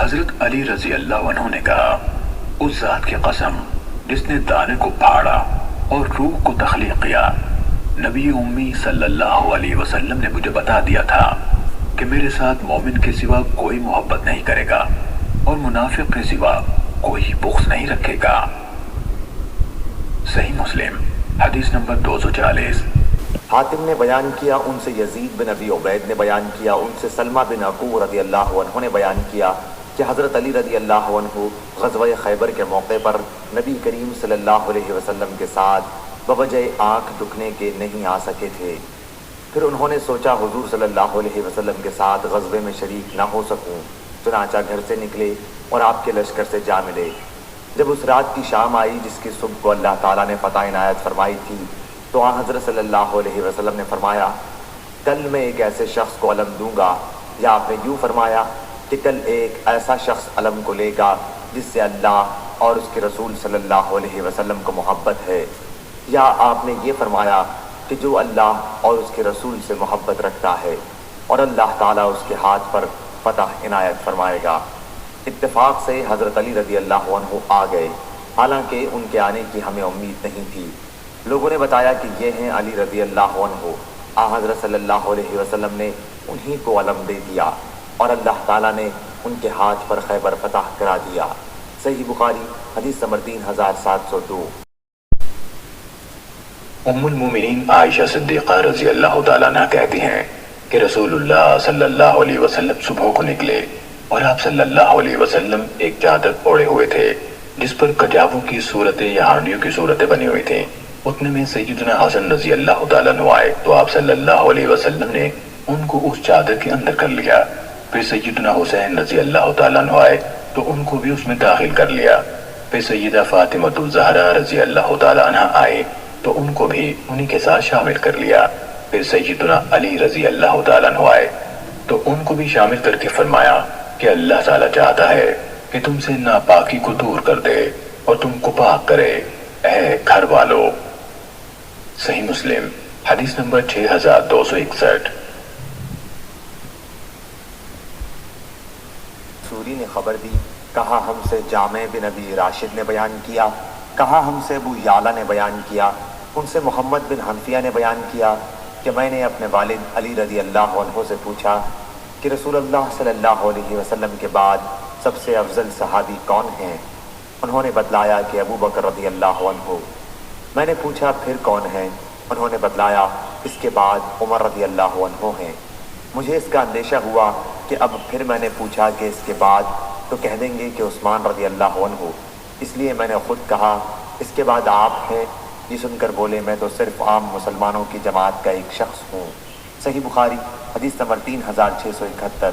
حضرت علی رضی اللہ عنہ نے کہا، اس ذات کی قسم جس نے دانے کو پھاڑا اور روح کو تخلیق کیا، نبی امی صلی اللہ علیہ وسلم نے مجھے بتا دیا تھا کہ میرے ساتھ مومن کے سوا کوئی محبت نہیں کرے گا اور منافق کے سوا کوئی بغض نہیں رکھے گا۔ صحیح مسلم حدیث نمبر 240۔ حاتم نے بیان کیا، ان سے یزید بن ابی عبید نے بیان کیا، ان سے سلمہ بن عقوع رضی اللہ عنہ نے بیان کیا کہ حضرت علی رضی اللہ عنہ غزوہ خیبر کے موقع پر نبی کریم صلی اللہ علیہ وسلم کے ساتھ بوجہ آنکھ دکھنے کے نہیں آ سکے تھے۔ پھر انہوں نے سوچا حضور صلی اللہ علیہ وسلم کے ساتھ غزوے میں شریک نہ ہو سکوں، چنانچہ گھر سے نکلے اور آپ کے لشکر سے جا ملے۔ جب اس رات کی شام آئی جس کی صبح کو اللہ تعالیٰ نے فتح عنایت فرمائی تھی، تو آن حضرت صلی اللہ علیہ وسلم نے فرمایا، کل میں ایک ایسے شخص کو علم دوں گا، یا آپ نے یوں فرمایا کہ کل ایک ایسا شخص علم کو لے گا جس سے اللہ اور اس کے رسول صلی اللہ علیہ وسلم کو محبت ہے، یا آپ نے یہ فرمایا کہ جو اللہ اور اس کے رسول سے محبت رکھتا ہے اور اللہ تعالیٰ اس کے ہاتھ پر فتح عنایت فرمائے گا۔ اتفاق سے حضرت علی رضی اللہ عنہ آ گئے، حالانکہ ان کے آنے کی ہمیں امید نہیں تھی۔ لوگوں نے بتایا کہ یہ ہیں علی رضی اللہ عنہ۔ حضرت صلی اللہ علیہ وسلم نے انہی کو علم دے دیا اور اللہ تعالیٰ نے ان کے ہاتھ پر خیبر فتح کرا دیا۔ صحیح بخاری حدیث نمبر 3702۔ ام المومنین عائشہ صدیقہ رضی اللہ تعالیٰ عنہ کہتی ہیں کہ رسول اللہ صلی اللہ علیہ وسلم صبح کو نکلے اور آپ صلی اللہ علیہ وسلم ایک چادر اوڑے ہوئے تھے جس پر کجاووں کی صورتیں یا ہانڈیوں کی صورتیں بنی ہوئی تھیں۔ اتنے میں سیدنا حسن رضی اللہ تعالیٰ عنہ آئے تو آپ صلی اللہ علیہ وسلم نے ان کو اس چادر کے اندر کر لیا۔ پھر سیدنا حسین رضی اللہ تعالیٰ عنہ آئے تو ان کو بھی اس میں داخل کر لیا۔ پھر سیدہ فاطمہ الزہرا رضی اللہ تعالیٰ عنہ آئے تو ان کو بھی انہی کے ساتھ شامل کر لیا۔ پھر سیدنا علی رضی اللہ تعالیٰ عنہ آئے تو ان کو بھی شامل کر کے فرمایا کہ اللہ تعالیٰ چاہتا ہے کہ تم سے ناپاکی کو دور کر دے اور تم کو پاک کرے، اے گھر والو۔ صحیح مسلم حدیث نمبر 6261۔ سوری نے خبر دی، کہا ہم سے جامع بن ابی راشد نے بیان کیا، کہا ہم سے ابو یعلا نے بیان کیا، ان سے محمد بن حنفیہ نے بیان کیا کہ میں نے اپنے والد علی رضی اللہ عنہ سے پوچھا کہ رسول اللہ صلی اللہ علیہ وسلم کے بعد سب سے افضل صحابی کون ہیں؟ انہوں نے بتلایا کہ ابو بکر رضی اللہ عنہ۔ میں نے پوچھا پھر کون ہیں؟ انہوں نے بتلایا اس کے بعد عمر رضی اللہ عنہ ہیں۔ مجھے اس کا اندیشہ ہوا کہ اب پھر میں نے پوچھا کہ اس کے بعد تو کہہ دیں گے کہ عثمان رضی اللہ عنہ، اس لیے میں نے خود کہا اس کے بعد آپ ہیں۔ یہ سن کر بولے میں تو صرف عام مسلمانوں کی جماعت کا ایک شخص ہوں۔ صحیح بخاری حدیث نمبر 3671۔